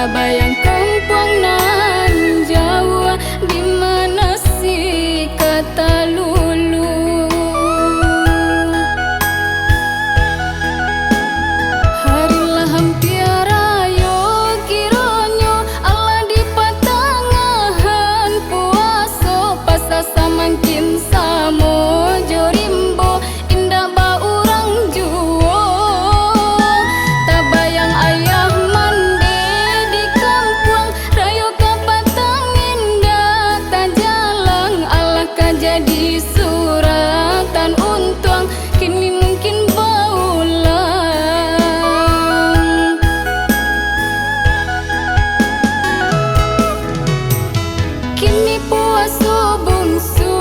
tak bayang kampung nan jauh, di mana si kata lulu. Harilah hampir ayo kironyo Allah di patangahan puaso pasasa makin samo jorimbo indah ba urang juo. Tak bayang ayah mande di kampung rayo kapatang indah tak jalang Allah ka jadi suratan untuang kini mungkin baulang. Kini puaso bungsu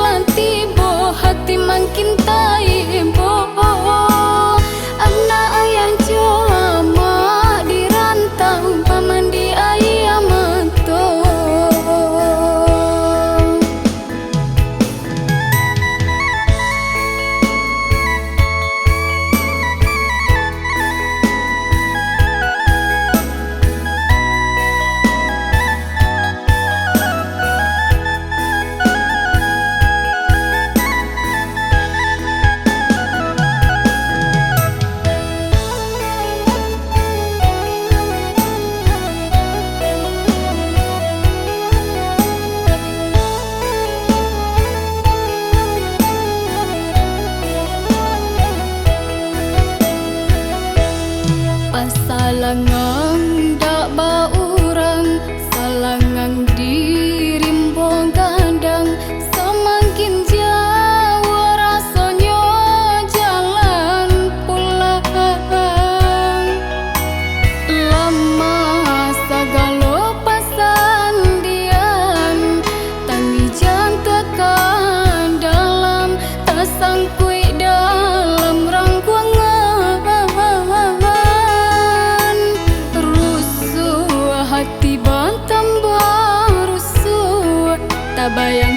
lan tibo hati makin taibo. Anak ayah jama dirantau paman di ayah mato. Pasalangang dak ba urang salangang dirimbong gandang semakin jauh rasanya jalan pulang. Lama sagalo pasandian tangi jan tekan dalam tersangkui dalam rangkuangan. Hati bantam barusu tak bayang